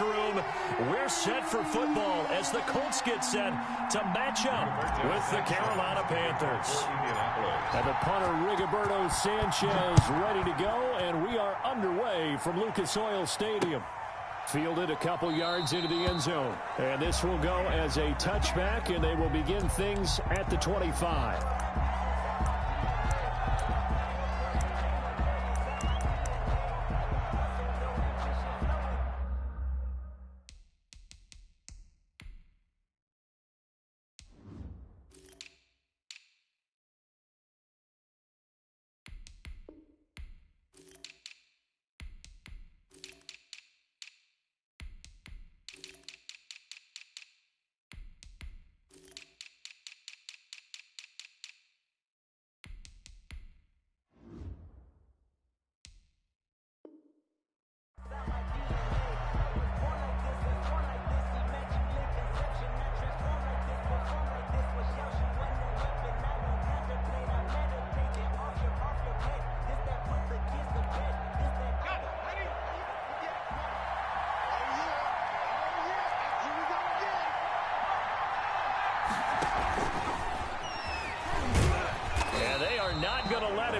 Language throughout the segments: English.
locker room. We're set for football as the Colts get set to match up with the Carolina Panthers. And the punter, Rigoberto Sanchez, ready to go, and we are underway from Lucas Oil Stadium. Fielded a couple yards into the end zone. And this will go as a touchback, and they will begin things at the 25.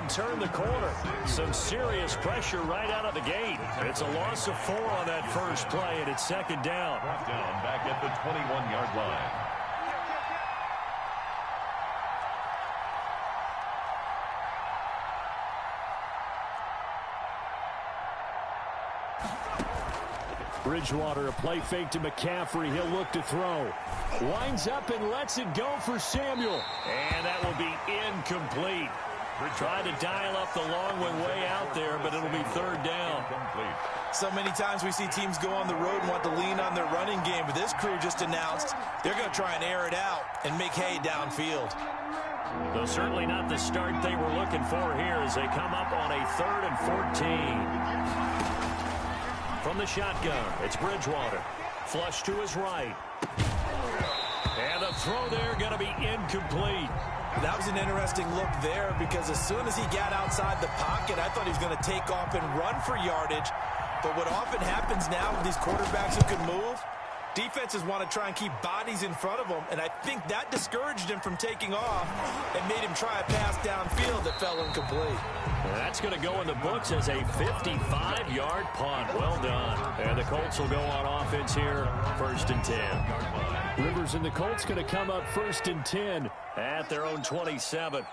Turn the corner. Some serious pressure right out of the gate. It's a loss of 4 on that first play, and it's second down. Down back at the 21-yard line. Bridgewater, a play fake to McCaffrey. He'll look to throw. Winds up and lets it go for Samuel. And that will be incomplete. Trying to dial up the long one way out there, but it'll be third down. So many times we see teams go on the road and want to lean on their running game, but this crew just announced they're going to try and air it out and make hay downfield. Though certainly not the start they were looking for here as they come up on a 3rd and 14. From the shotgun, it's Bridgewater. Flush to his right. And the throw there going to be incomplete. That was an interesting look there because as soon as he got outside the pocket, I thought he was going to take off and run for yardage. But what often happens now with these quarterbacks who can move, defenses want to try and keep bodies in front of them, and I think that discouraged him from taking off and made him try a pass downfield that fell incomplete. That's going to go in the books as a 55-yard punt. Well done. And the Colts will go on offense here, 1st and 10. Rivers and the Colts going to come up 1st and 10 at their own 27.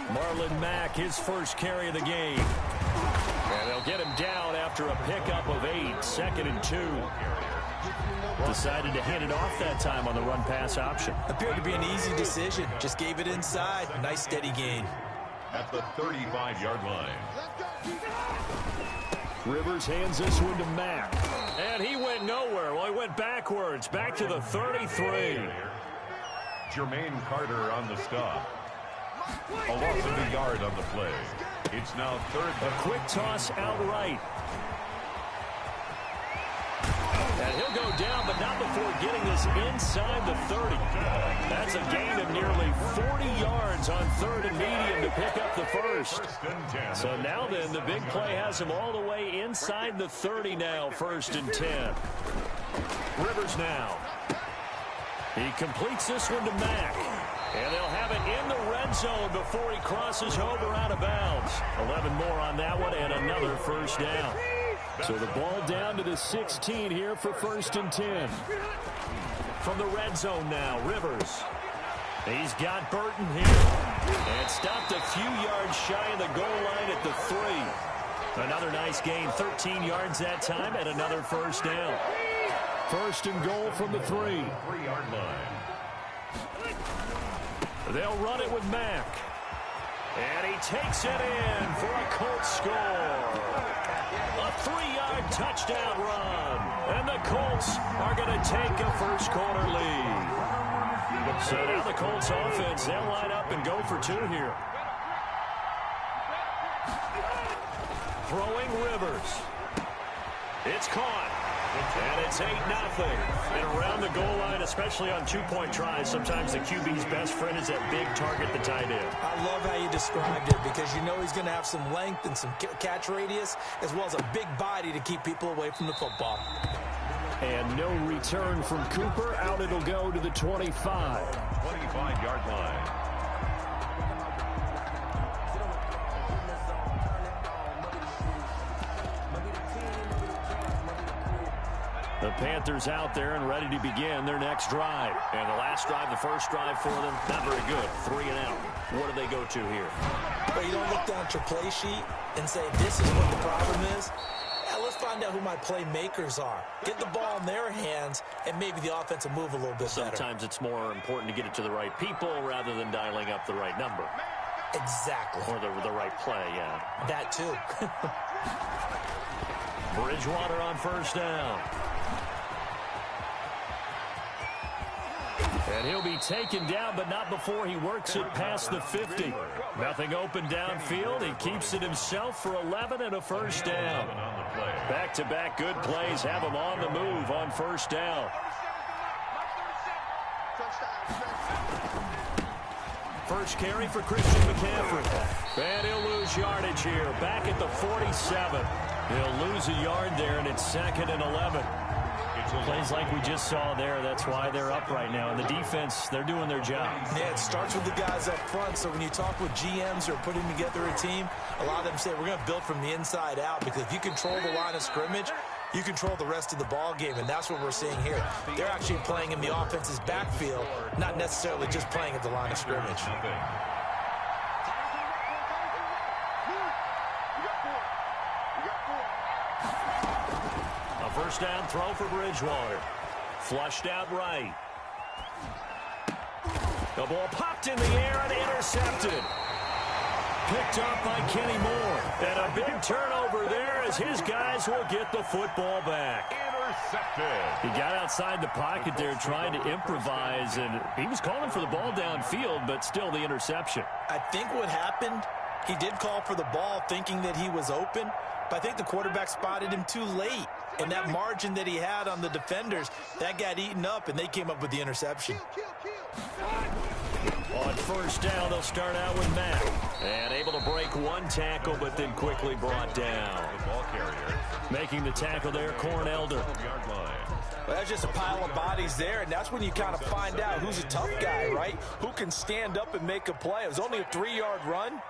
Marlon Mack, his first carry of the game. And they'll get him down after a pickup of 8, 2nd and 2. Decided to hand it off that time on the run-pass option. Appeared to be an easy decision. Just gave it inside. Nice steady gain. At the 35-yard line. Rivers hands this one to Mack. And he went nowhere. Well, he went backwards. Back to the 33. Jermaine Carter on the stop. A loss of a yard on the play. It's now 3rd. A quick toss outright. And he'll go down, but not before getting this inside the 30. That's a gain of nearly 40 yards on 3rd and medium to pick up the first. So now then, the big play has him all the way inside the 30 now, 1st and 10. Rivers now. He completes this one to Mack. And they'll have it in the red zone before he crosses over out of bounds. 11 more on that one and another first down. So the ball down to the 16 here for 1st and 10. From the red zone now, Rivers. He's got Burton here. And stopped a few yards shy of the goal line at the 3. Another nice gain, 13 yards that time, and another first down. 1st and goal from the 3. 3-yard line. They'll run it with Mack. And he takes it in for a Colts score. A 3-yard touchdown run. And the Colts are going to take a first-quarter lead. So now the Colts offense, they'll line up and go for 2 here. Throwing Rivers. It's caught. And it's 8-0. And around the goal line, especially on two-point tries, sometimes the QB's best friend is that big target, the tight end. I love how you described it because you know he's going to have some length and some catch radius as well as a big body to keep people away from the football. And no return from Cooper. Out it'll go to the 25. 25-yard line. The Panthers out there and ready to begin their next drive. And the last drive, the first drive for them, not very good. 3 and out. What do they go to here? Well, you don't look down at your play sheet and say, this is what the problem is. Yeah, let's find out who my playmakers are. Get the ball in their hands, and maybe the offense will move a little bit better. Sometimes it's more important to get it to the right people rather than dialing up the right number. Exactly. Or the right play, yeah. That too. Bridgewater on first down. And he'll be taken down, but not before he works it past the 50. Nothing open downfield. He keeps it himself for 11 and a first down. Back-to-back good plays have him on the move on first down. First carry for Christian McCaffrey. And he'll lose yardage here. Back at the 47. He'll lose a yard there, and it's 2nd and 11. Plays like we just saw there. That's why they're up right now. And the defense, they're doing their job. Yeah, it starts with the guys up front. So when you talk with GMs who are putting together a team, a lot of them say we're going to build from the inside out because if you control the line of scrimmage, you control the rest of the ball game, and that's what we're seeing here. They're actually playing in the offense's backfield, not necessarily just playing at the line of scrimmage. First down throw for Bridgewater. Flushed out right. The ball popped in the air and intercepted. Picked up by Kenny Moore. And a big turnover there as his guys will get the football back. Intercepted. He got outside the pocket there trying to improvise, and he was calling for the ball downfield, but still the interception. I think what happened, he did call for the ball thinking that he was open, but I think the quarterback spotted him too late. And that margin that he had on the defenders, that got eaten up, and they came up with the interception. On first down, they'll start out with Matt. And able to break one tackle, but then quickly brought down. Ball carrier. Making the tackle there, Corn Elder. Well, that's just a pile of bodies there, and that's when you kind of find out who's a tough guy, right? Who can stand up and make a play. It was only a 3-yard run.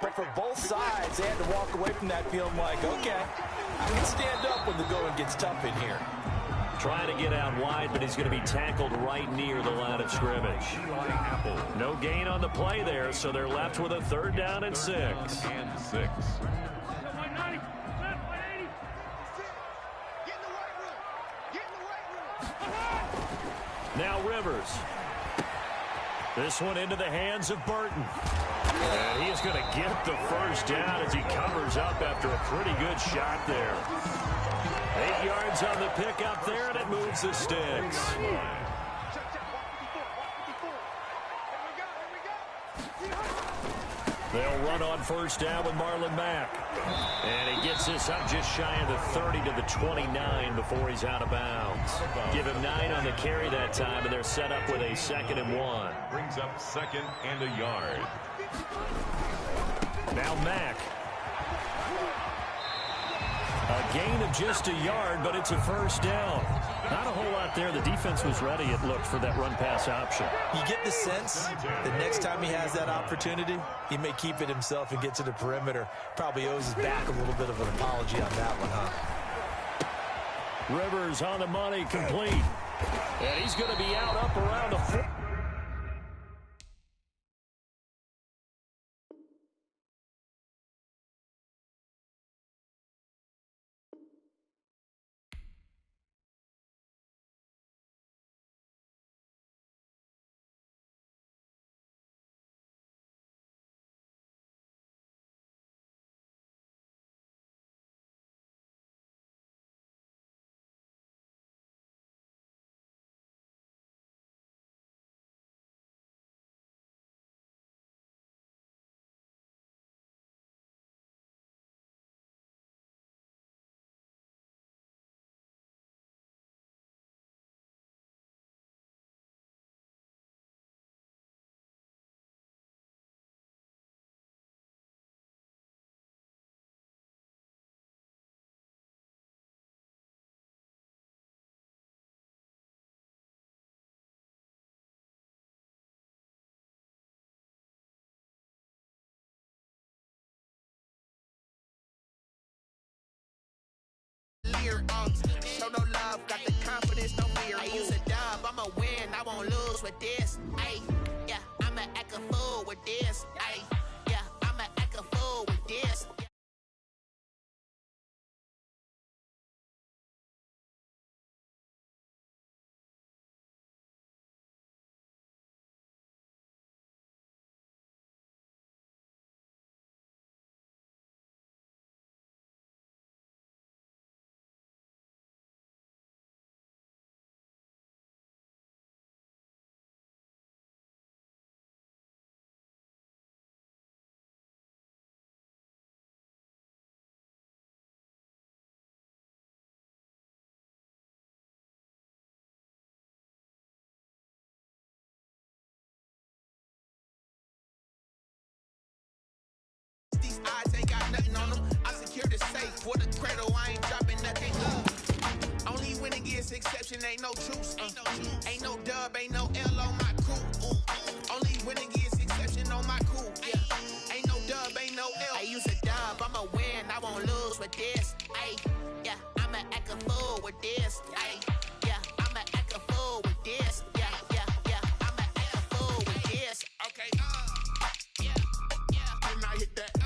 But for both sides, they had to walk away from that feeling like, okay, I can stand up when the going gets tough in here. Trying to get out wide, but he's going to be tackled right near the line of scrimmage. No gain on the play there, so they're left with a 3rd down and 6. Now Rivers. This one into the hands of Burton. And he's going to get the first down as he covers up after a pretty good shot there. 8 yards on the pickup there, and it moves the sticks. They'll run on first down with Marlon Mack. And he gets this up just shy of the 30 to the 29 before he's out of bounds. Give him 9 on the carry that time, and they're set up with a 2nd and 1. Brings up 2nd and a yard. Now Mack. A gain of just a yard, but it's a first down. Not a whole lot there. The defense was ready, it looked, for that run-pass option. You get the sense that next time he has that opportunity, he may keep it himself and get to the perimeter. Probably owes his back a little bit of an apology on that one, huh? Rivers on the money, complete. And he's going to be out up around the 4. fear. Show no love, got the confidence, no fear. I use a dub, I'ma win, I won't lose with this. Ay, yeah, I'ma act a fool with this. Ay, yeah, I'ma act a fool with this. These odds ain't got nothing on them. I secure the safe with a cradle. I ain't dropping nothing. Only when it gets exception, ain't no truce. Ain't no dub, ain't no L on my crew. Only when it gets exception on my crew. Yeah. Ain't no dub, ain't no L. I use a dub, I'ma win, I won't lose with this. Ay, yeah, I'ma act a fool with this. Ay, yeah, I'ma act a fool with this. Yeah, yeah, yeah, I'ma act a fool with this. Okay, yeah, yeah. Then I hit that.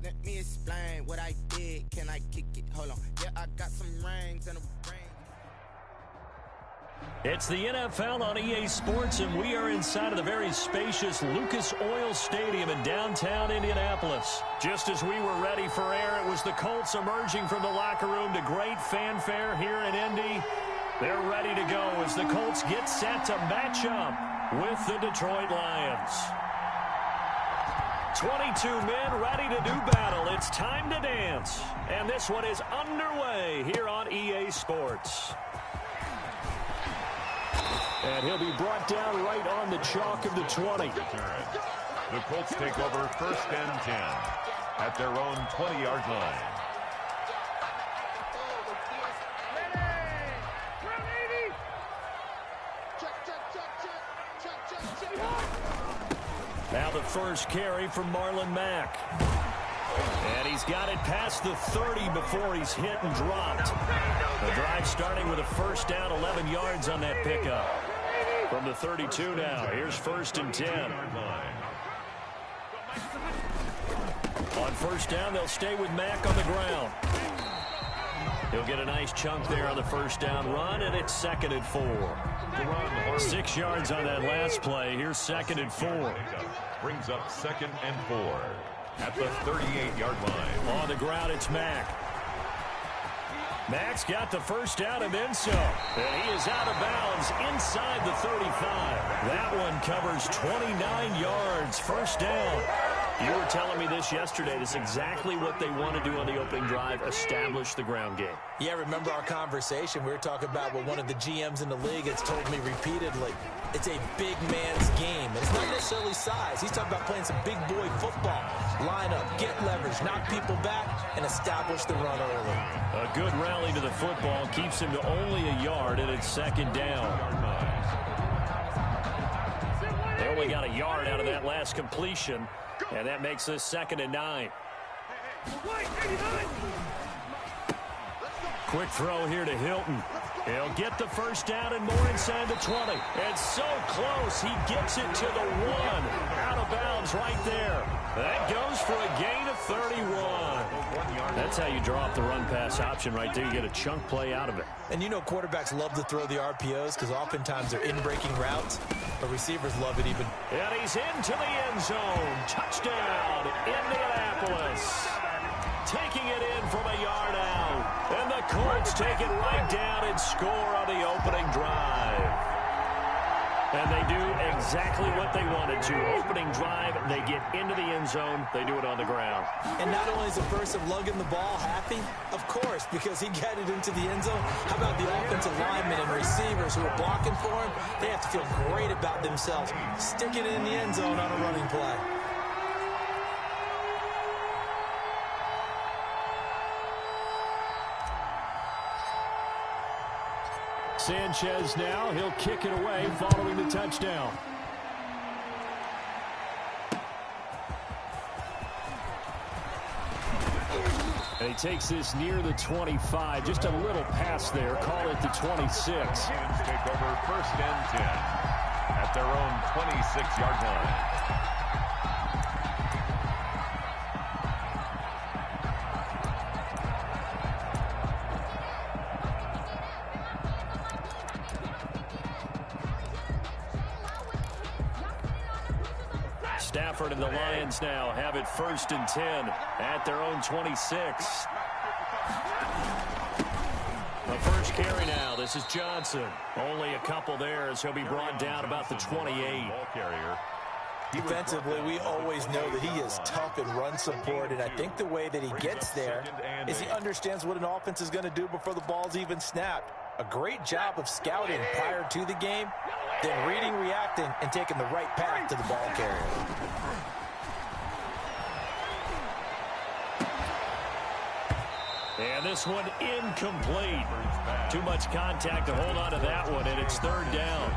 Let me explain what I did. Can I kick it? Hold on. Yeah, I got some rings and a ring. It's the NFL on EA Sports, and we are inside of the very spacious Lucas Oil Stadium in downtown Indianapolis. Just as we were ready for air, it was the Colts emerging from the locker room to great fanfare here in Indy. They're ready to go as the Colts get set to match up with the Detroit Lions. 22 men ready to do battle. It's time to dance. And this one is underway here on EA Sports. And he'll be brought down right on the chalk of the 20. The Colts take over 1st and 10 at their own 20-yard line. Now the first carry from Marlon Mack. And he's got it past the 30 before he's hit and dropped. The drive starting with a first down, 11 yards on that pickup. From the 32 now, here's 1st and 10. On first down, they'll stay with Mack on the ground. He'll get a nice chunk there on the first down run, and it's 2nd and 4. 6 yards on that last play. Here's 2nd and 4. Brings up 2nd and 4 at the 38-yard line. On the ground, it's Mack. Mack's got the first down and then some. And he is out of bounds inside the 35. That one covers 29 yards. First down. You were telling me this yesterday. This is exactly what they want to do on the opening drive, establish the ground game. Yeah, remember our conversation. We were talking about what one of the GMs in the league has told me repeatedly. It's a big man's game. And it's not necessarily size. He's talking about playing some big boy football. Line up, get leverage, knock people back, and establish the run early. A good rally to the football keeps him to only a yard, and it's 2nd down. They only got a yard out of that last completion. And that makes this 2nd and 9. Quick throw here to Hilton. He'll get the first down and more inside the 20. It's so close. He gets it to the 1. Out of bounds right there. That goes for a gain of 31. That's how you draw up the run-pass option right there. You get a chunk play out of it. And you know quarterbacks love to throw the RPOs because oftentimes they're in-breaking routes. But receivers love it even. And he's into the end zone. Touchdown, Indianapolis. Taking it in from a yard out. And the Colts take it right down and score on the opening drive. And they do exactly what they wanted to. Opening drive, they get into the end zone. They do it on the ground. And not only is the person lugging the ball happy, of course, because he got it into the end zone. How about the offensive linemen and receivers who are blocking for him? They have to feel great about themselves, sticking it in the end zone on a running play. Sanchez now, he'll kick it away following the touchdown. And he takes this near the 25, just a little pass there, call it the 26. Take over 1st and 10 at their own 26-yard line. Stafford and the Lions now have it 1st and 10 at their own 26. The first carry now. This is Johnson. Only a couple there as he'll be brought down about the 28. Defensively, we always know that he is tough in run support, and I think the way that he gets there is he understands what an offense is going to do before the ball's even snapped. A great job of scouting prior to the game, then reading, reacting, and taking the right path to the ball carrier. And this one incomplete. Too much contact to hold on to that one, and it's 3rd down.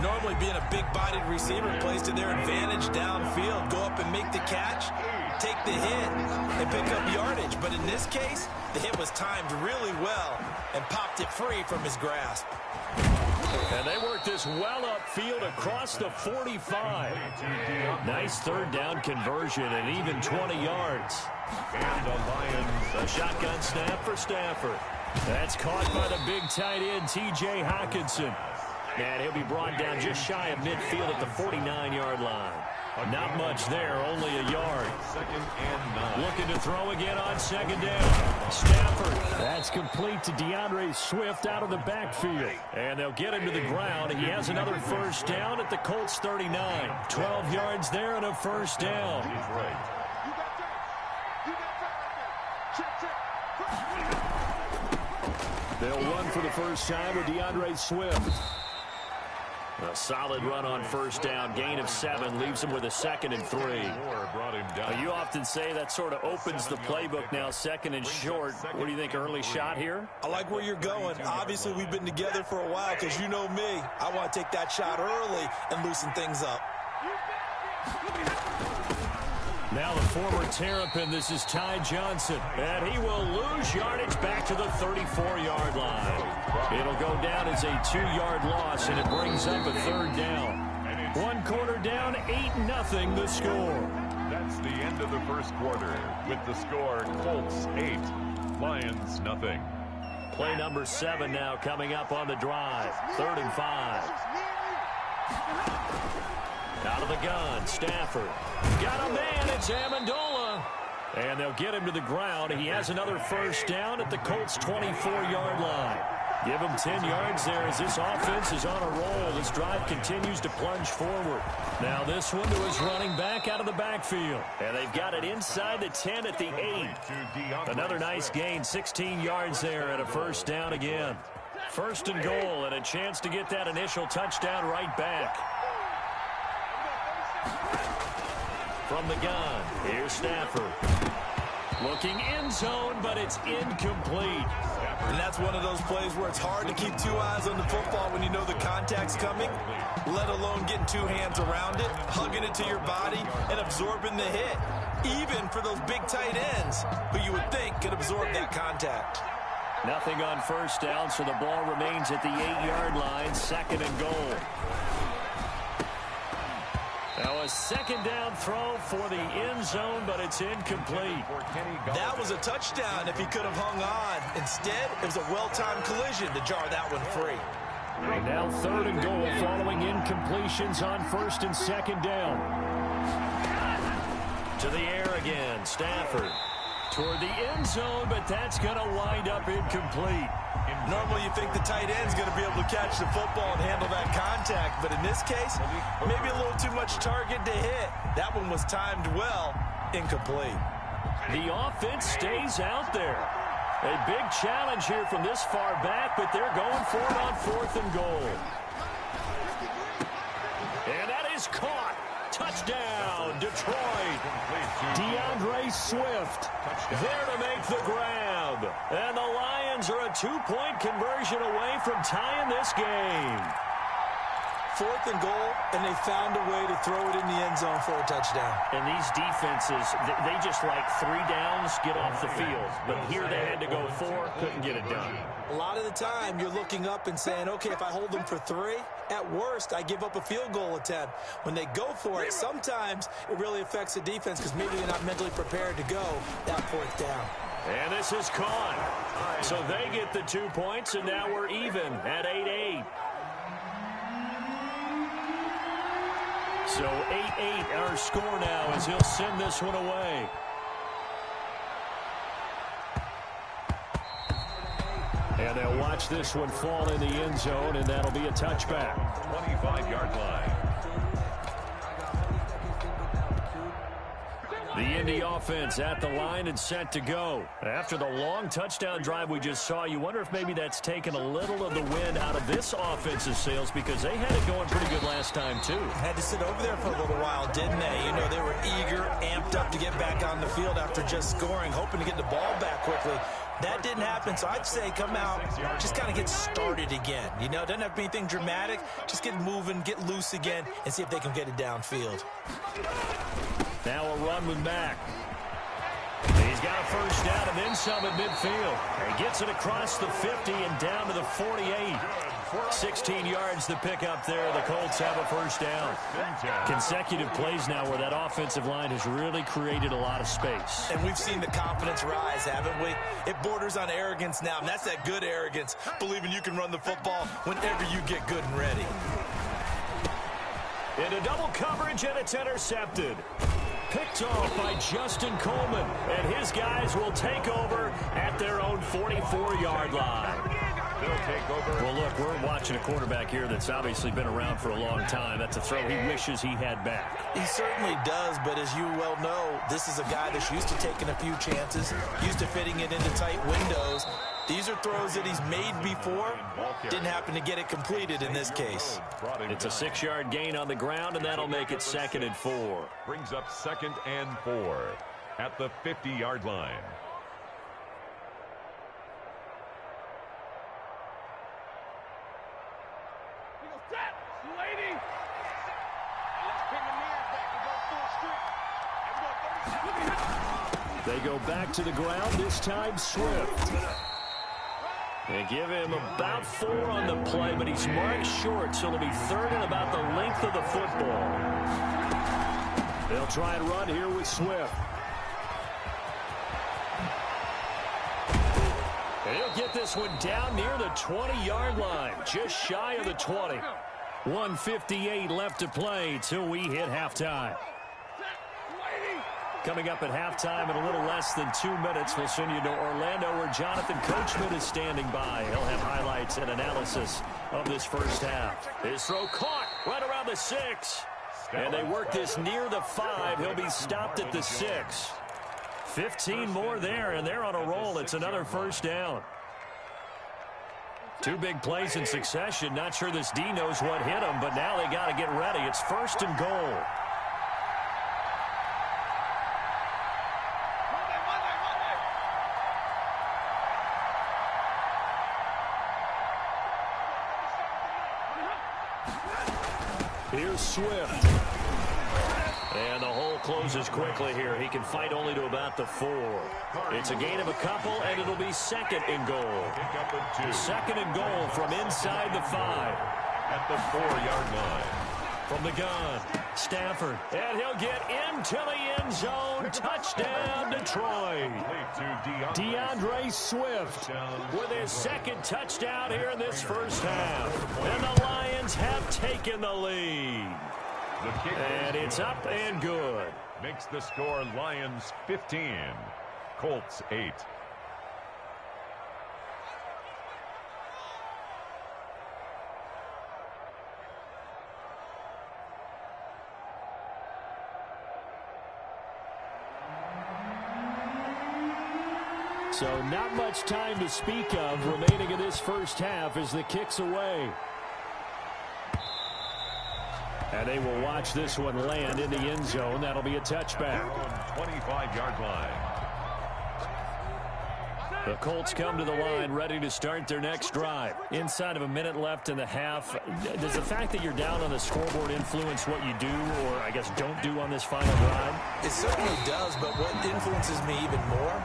Normally being a big-bodied receiver plays to their advantage downfield. Go up and make the catch, take the hit, and pick up yardage. But in this case, the hit was timed really well and popped it free from his grasp. And they work this well upfield across the 45. Nice 3rd down conversion and even 20 yards. And the Lions. A shotgun snap for Stafford. That's caught by the big tight end, T.J. Hockenson. And he'll be brought down just shy of midfield at the 49-yard line. Not much there, only a yard. 2nd and 9. Looking to throw again on 2nd down. Stafford. That's complete to DeAndre Swift out of the backfield. And they'll get him to the ground. He has another 1st down at the Colts 39. 12 yards there and a 1st down. He's right. They'll run for the first time with DeAndre Swift. A solid run on 1st down. Gain of 7 leaves him with a 2nd and 3. You often say that sort of opens the playbook now, 2nd and short. What do you think, early shot here? I like where you're going. Obviously, we've been together for a while because you know me. I want to take that shot early and loosen things up. Now the former Terrapin, this is Ty Johnson. And he will lose yardage back to the 34-yard line. It'll go down as a 2-yard loss, and it brings up a 3rd down. 1 quarter down, 8-0 the score. That's the end of the 1st quarter. With the score, Colts 8, Lions nothing. Play number 7 now coming up on the drive. 3rd and 5. Out of the gun, Stafford. Got a man, it's Amendola. And they'll get him to the ground. He has another 1st down at the Colts' 24-yard line. Give him 10 yards there as this offense is on a roll. This drive continues to plunge forward. Now this one to his running back out of the backfield. And they've got it inside the 10 at the 8. Another nice gain, 16 yards there and a 1st down again. 1st and goal and a chance to get that initial touchdown right back. From the gun, here's Stafford. Looking end zone, but it's incomplete. And that's one of those plays where it's hard to keep 2 eyes on the football when you know the contact's coming, let alone getting 2 hands around it, hugging it to your body, and absorbing the hit. Even for those big tight ends, who you would think could absorb that contact. Nothing on 1st down, so the ball remains at the 8-yard line, 2nd and goal. Now a 2nd down throw for the end zone, but it's incomplete. That was a touchdown if he could have hung on. Instead, it was a well-timed collision to jar that one free. And now 3rd and goal following incompletions on 1st and 2nd down. To the air again, Stafford. Toward the end zone, but that's going to wind up incomplete. Normally you think the tight end's going to be able to catch the football and handle that contact, but in this case, maybe a little too much target to hit. That one was timed well, incomplete. The offense stays out there. A big challenge here from this far back, but they're going for it on 4th and goal. And that is caught. Touchdown, Detroit. DeAndre Swift there to make the grab. And the Lions are a 2-point conversion away from tying this game. 4th and goal, and they found a way to throw it in the end zone for a touchdown. And these defenses, they just like 3 downs, get off the field. But here they had to go 4, couldn't get it done. A lot of the time, you're looking up and saying, okay, if I hold them for 3, at worst, I give up a field goal attempt. When they go for it, sometimes it really affects the defense because maybe they're not mentally prepared to go that 4th down. And this is caught. So they get the 2 points, and now we're even at 8-8. So 8-8 our score now as he'll send this one away. And they'll watch this one fall in the end zone, and that'll be a touchback. 25-yard line. The Indy offense at the line and set to go. After the long touchdown drive we just saw, you wonder if maybe that's taken a little of the wind out of this offense's sails because they had it going pretty good last time, too. Had to sit over there for a little while, didn't they? You know, they were eager, amped up to get back on the field after just scoring, hoping to get the ball back quickly. That didn't happen, so I'd say come out, just kind of get started again. You know, it doesn't have to be anything dramatic. Just get moving, get loose again, and see if they can get it downfield. Now a run with Mack. He's got a first down and then some at midfield. He gets it across the 50 and down to the 48. 16 yards to pick up there. The Colts have a first down. Consecutive plays now where that offensive line has really created a lot of space. And we've seen the confidence rise, haven't we? It borders on arrogance now, and that's that good arrogance, believing you can run the football whenever you get good and ready. Into double coverage, and it's intercepted. Picked off by Justin Coleman, and his guys will take over at their own 44-yard line. They'll take over. Well, look, we're watching a quarterback here that's obviously been around for a long time. That's a throw he wishes he had back. He certainly does, but as you well know, this is a guy that's used to taking a few chances, used to fitting it into tight windows. These are throws that he's made before. Didn't happen to get it completed in this case. It's a 6-yard gain on the ground, and that'll make it 2nd and 4. Brings up 2nd and 4 at the 50-yard line. They go back to the ground, this time Swift. They give him about 4 on the play, but he's marked short, so it'll be 3rd and about the length of the football. They'll try and run here with Swift. And he'll get this one down near the 20-yard line, just shy of the 20. 1:58 left to play till we hit halftime. Coming up at halftime in a little less than 2 minutes, we'll send you to Orlando where Jonathan Coachman is standing by. He'll have highlights and analysis of this first half. His throw caught right around the 6. And they work this near the 5. He'll be stopped at the 6. 15 more there, and they're on a roll. It's another first down. 2 big plays in succession. Not sure this D knows what hit him, but now they got to get ready. It's 1st and goal. Here's Swift. And the hole closes quickly here. He can fight only to about the 4. It's a gain of a couple, and it'll be 2nd and goal. 2nd and goal from inside the 5. At the 4-yard line. From the gun, Stafford. And he'll get into the end zone. Touchdown, Detroit. DeAndre Swift with his 2nd touchdown here in this first half. And the Lions have taken the lead. And it's up and good. Makes the score Lions 15, Colts 8. So not much time to speak of remaining in this first half as the kick's away. And they will watch this one land in the end zone. That'll be a touchback. 25-yard line. The Colts come to the line ready to start their next drive. Inside of a minute left in the half, does the fact that you're down on the scoreboard influence what you do or, I guess, don't do on this final drive? It certainly does, but what influences me even more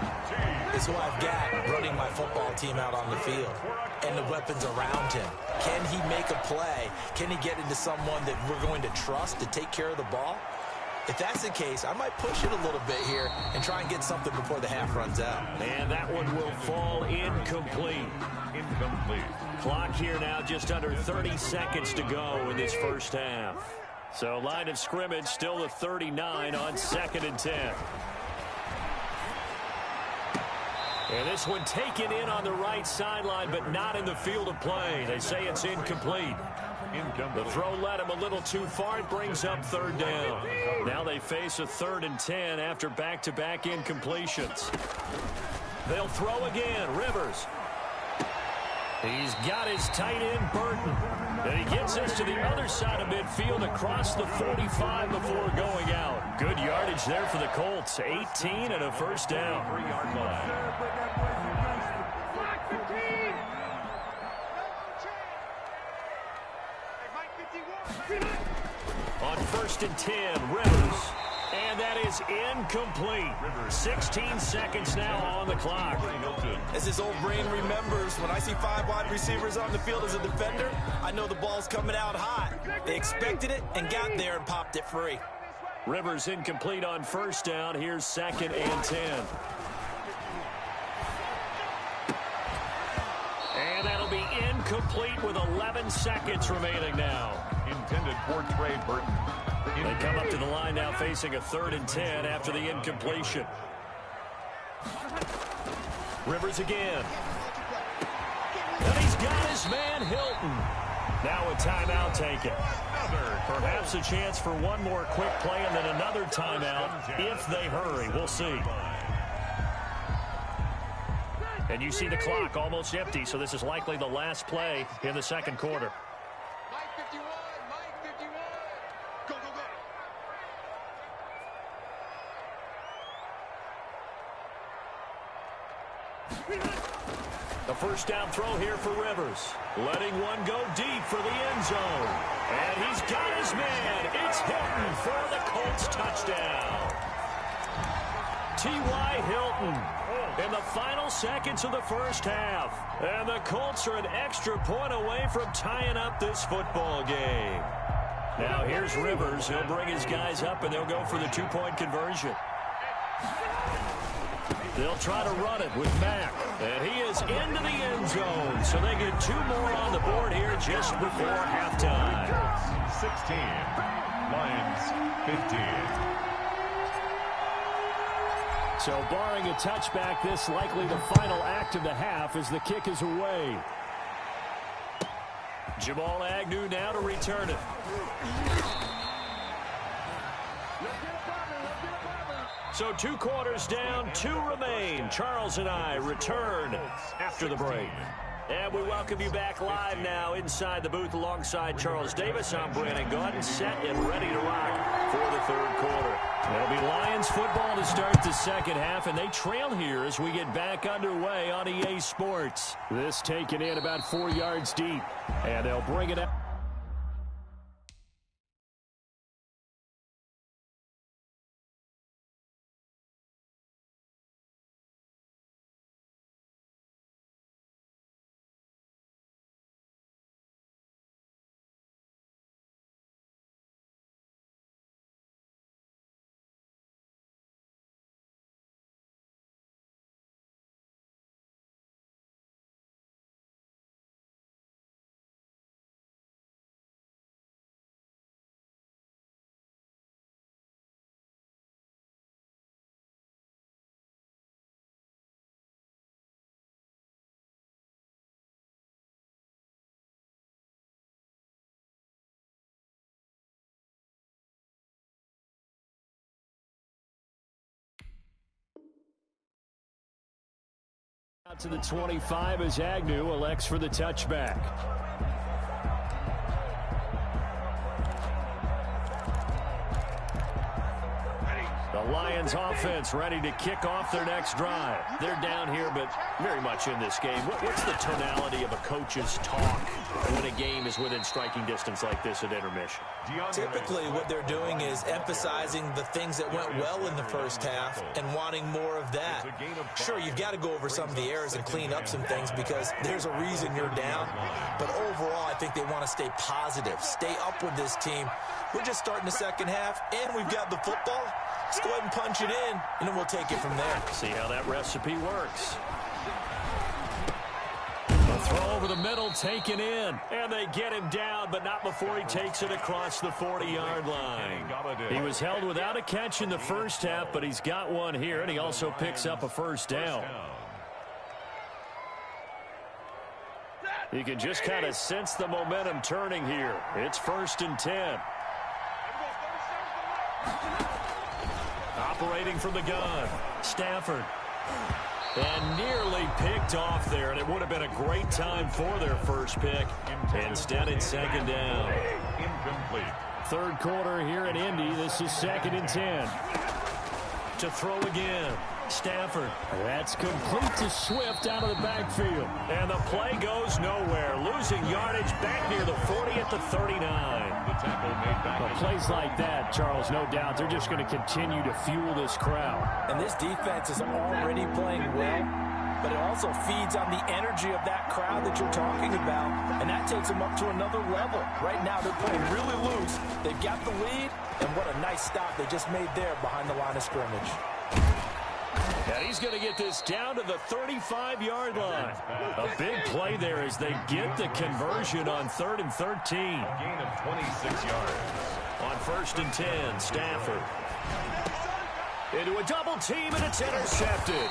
is who I've got running my football team out on the field and the weapons around him. Can he make a play? Can he get into someone that we're going to trust to take care of the ball? If that's the case, I might push it a little bit here and try and get something before the half runs out. And that one will fall incomplete. Clock here now, just under 30 seconds to go in this first half. So line of scrimmage still the 39 on 2nd and 10. And this one taken in on the right sideline, but not in the field of play. They say it's incomplete. The throw led him a little too far. It brings up 3rd down. Now they face a 3rd and 10 after back-to-back incompletions. They'll throw again. Rivers. He's got his tight end, Burton. And he gets us to the other side of midfield across the 45 before going out. Good yardage there for the Colts. 18 and a first down. 3-yard line. On 1st and 10, Rivers. And that is incomplete. 16 seconds now on the clock. As his old brain remembers, when I see 5 wide receivers on the field as a defender, I know the ball's coming out hot. They expected it and got there and popped it free. Rivers incomplete on 1st down. Here's 2nd and 10. And that'll be incomplete with 11 seconds remaining now. Intended for Trey Burton. They come up to the line now facing a 3rd and 10 after the incompletion. Rivers again. And he's got his man Hilton. Now a timeout taken. Perhaps a chance for one more quick play and then another timeout if they hurry. We'll see. And you see the clock almost empty, so this is likely the last play in the 2nd quarter. The first down throw here for Rivers. Letting one go deep for the end zone. And he's got his man. It's Hilton for the Colts touchdown. T.Y. Hilton in the final seconds of the first half. And the Colts are an extra point away from tying up this football game. Now here's Rivers. He'll bring his guys up and they'll go for the 2-point conversion. They'll try to run it with Mack. And he is into the end zone. So they get 2 more on the board here just before halftime. 16. Lions 15. So barring a touchback, this likely the final act of the half as the kick is away. Jamal Agnew now to return it. So 2 quarters down, 2 remain. Charles and I return after the break. And we welcome you back live now inside the booth alongside Charles Davis. I'm Brandon Gaudin, set and ready to rock for the 3rd quarter. It'll be Lions football to start the 2nd half, and they trail here as we get back underway on EA Sports. This taken in about 4 yards deep, and they'll bring it up. Out to the 25 as Agnew elects for the touchback. The Lions offense ready to kick off their next drive. They're down here, but very much in this game. What's the tonality of a coach's talk when a game is within striking distance like this at intermission? Typically, what they're doing is emphasizing the things that went well in the first half and wanting more of that. Sure, you've got to go over some of the errors and clean up some things because there's a reason you're down. But overall, I think they want to stay positive, stay up with this team. We're just starting the second half, and we've got the football. Let's go ahead and punch it in, and then we'll take it from there. See how that recipe works. The throw over the middle, taken in. And they get him down, but not before he takes it across the 40-yard line. He was held without a catch in the first half, but he's got one here, and he also picks up a first down. You can just kind of sense the momentum turning here. It's 1st and 10. Operating from the gun, Stafford. And nearly picked off there, and it would have been a great time for their first pick. Instead, it's 2nd down. Incomplete. Third quarter here in Indy. This is 2nd and 10. To throw again, Stafford. That's complete to Swift out of the backfield. And the play goes nowhere. Losing yardage back near the 40 at the 39. But plays like that, Charles, no doubt, they're just going to continue to fuel this crowd. And this defense is already playing well, but it also feeds on the energy of that crowd that you're talking about, and that takes them up to another level. Right now, they're playing really loose. They've got the lead, and what a nice stop they just made there behind the line of scrimmage. And he's going to get this down to the 35-yard line. A big play there as they get the conversion on 3rd and 13. Gain of 26 yards. On 1st and 10, Stafford. Into a double team, and it's intercepted.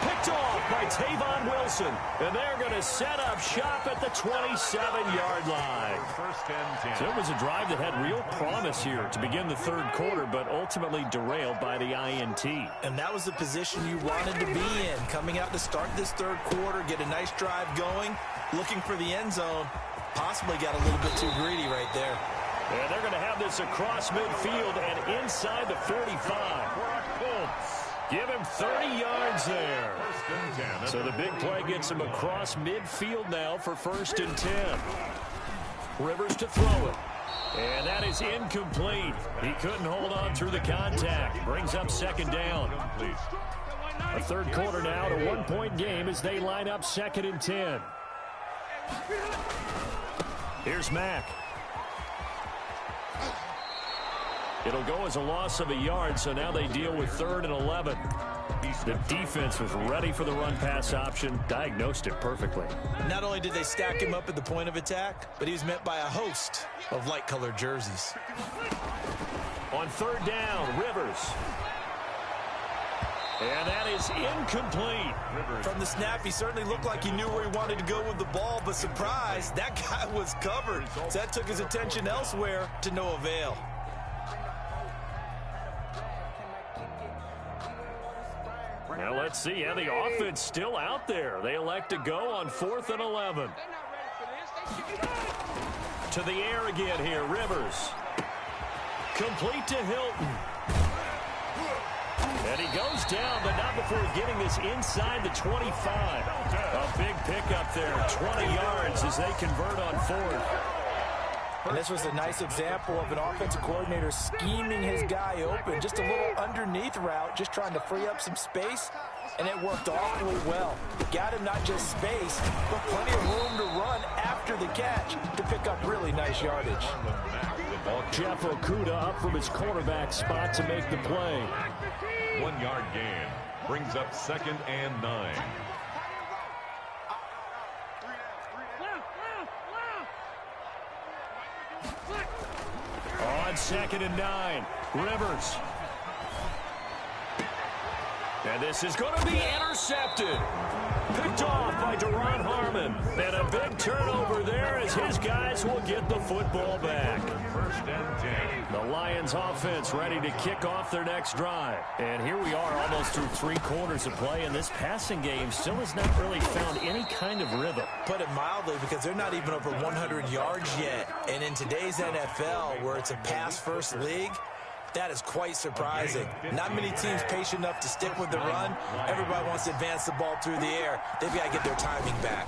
Picked off by Tavon Wilson. And they're going to set up shop at the 27-yard line. 1st and 10. So it was a drive that had real promise here to begin the third quarter, but ultimately derailed by the INT. And that was the position you wanted to be in. Coming out to start this third quarter, get a nice drive going, looking for the end zone. Possibly got a little bit too greedy right there. And they're going to have this across midfield and inside the 45. Give him 30 yards there. 1st and 10. So the big play gets him across midfield now for 1st and 10. Rivers to throw it. And that is incomplete. He couldn't hold on through the contact. Brings up 2nd down. A third quarter now, a 1-point game as they line up 2nd and 10. Here's Mack. It'll go as a loss of a yard, so now they deal with 3rd and 11. The defense was ready for the run-pass option, diagnosed it perfectly. Not only did they stack him up at the point of attack, but he was met by a host of light-colored jerseys. On 3rd down, Rivers. And that is incomplete. From the snap, he certainly looked like he knew where he wanted to go with the ball, but surprise, that guy was covered. So that took his attention elsewhere to no avail. Now let's see. Yeah, the offense still out there. They elect to go on 4th and 11. To the air again here, Rivers. Complete to Hilton. And he goes down, but not before getting this inside the 25. A big pickup there, 20 yards as they convert on 4th. And this was a nice example of an offensive coordinator scheming his guy open. Just a little underneath route, just trying to free up some space, and it worked awfully well. Got him not just space, but plenty of room to run after the catch to pick up really nice yardage. Jeff Okudah up from his cornerback spot to make the play. 1-yard gain brings up 2nd and 9. On 2nd and 9, Rivers. And this is going to be intercepted. Picked off by Duron Harmon. And a big turnover there as his guys will get the football back. First and 10. The Lions offense ready to kick off their next drive. And here we are almost through 3 quarters of play, and this passing game still has not really found any kind of rhythm. Put it mildly, because they're not even over 100 yards yet. And in today's NFL, where it's a pass-first league, that is quite surprising. Not many teams patient enough to stick with the run. Everybody wants to advance the ball through the air. They've got to get their timing back.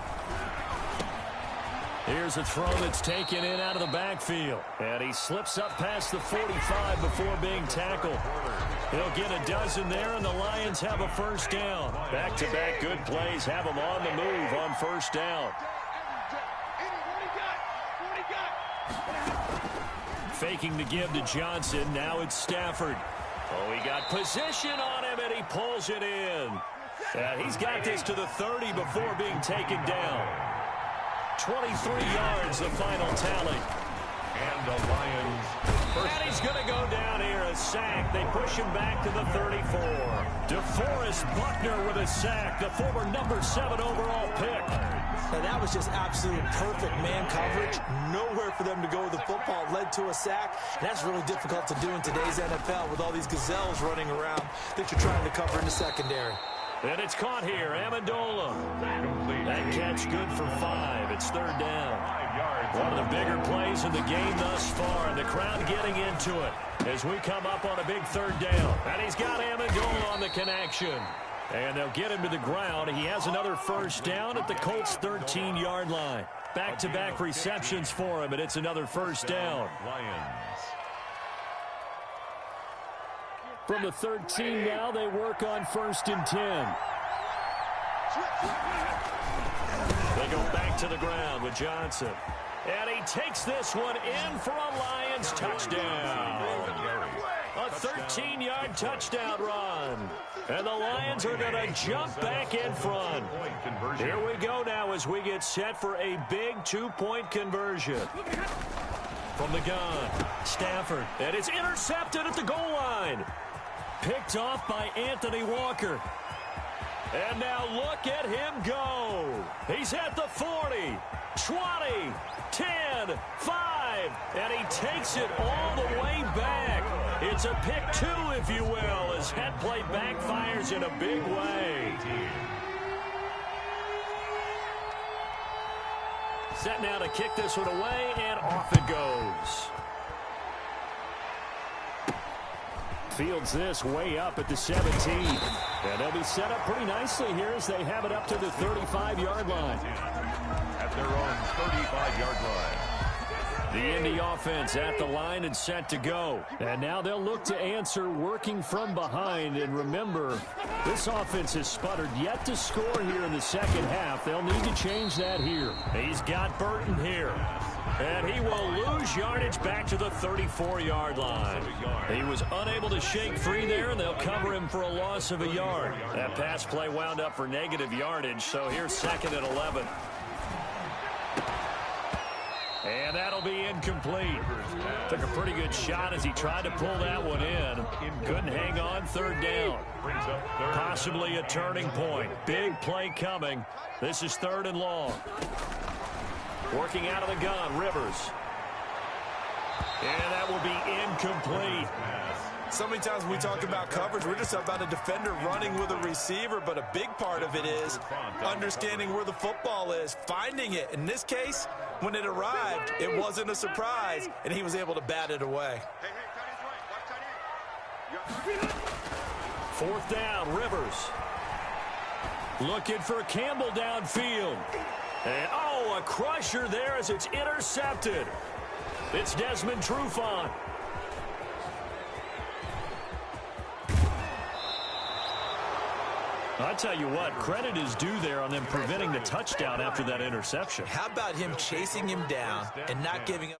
Here's a throw that's taken in out of the backfield. And he slips up past the 45 before being tackled. He'll get a dozen there, and the Lions have a first down. Back-to-back good plays have them on the move on first down. Faking the give to Johnson. Now it's Stafford. Oh, he got position on him, and he pulls it in. And he's got this to the 30 before being taken down. 23 yards, the final tally. And the Lions. And he's going to go down here, a sack. They push him back to the 34. DeForest Buckner with a sack, the former number 7 overall pick. And that was just absolute perfect man coverage. Nowhere for them to go with the football. Led to a sack. And that's really difficult to do in today's NFL with all these gazelles running around that you're trying to cover in the secondary. And it's caught here. Amendola. That catch good for 5. It's third down. One of the bigger plays in the game thus far. And the crowd getting into it as we come up on a big third down. And he's got Amendola on the connection. And they'll get him to the ground. He has another first down at the Colts' 13-yard line. Back-to-back receptions for him, and it's another first down. From the 13 now, they work on first and 10. They go back to the ground with Johnson. And he takes this one in for a Lions touchdown. A 13-yard touchdown run. And the Lions are going to jump back in front. Here we go now as we get set for a big 2-point conversion. From the gun, Stafford. And it's intercepted at the goal line. Picked off by Anthony Walker. And now look at him go. He's at the 40, 20, 10, 5, and he takes it all the way back. It's a pick 2, if you will, as that play backfires in a big way. Set now to kick this one away, and off it goes. Fields this way up at the 17. And they'll be set up pretty nicely here as they have it up to the 35-yard line. At their own 35-yard line. The Indy offense at the line and set to go. And now they'll look to answer working from behind. And remember, this offense has sputtered yet to score here in the second half. They'll need to change that here. He's got Burton here. And he will lose yardage back to the 34-yard line. He was unable to shake free there, and they'll cover him for a loss of a yard. That pass play wound up for negative yardage, so here's second and 11. And that'll be incomplete. Took a pretty good shot as he tried to pull that one in. Couldn't hang on, third down. Possibly a turning point. Big play coming. This is third and long. Working out of the gun, Rivers. And that will be incomplete. So many times when we talk about coverage, we're just about a defender running with a receiver, but a big part of it is understanding where the football is, finding it. In this case, when it arrived, it wasn't a surprise, and he was able to bat it away. Fourth down, Rivers. Looking for Campbell downfield. And, oh, a crusher there as it's intercepted. It's Desmond Trufant. I tell you what, credit is due there on them preventing the touchdown after that interception. How about him chasing him down and not giving up?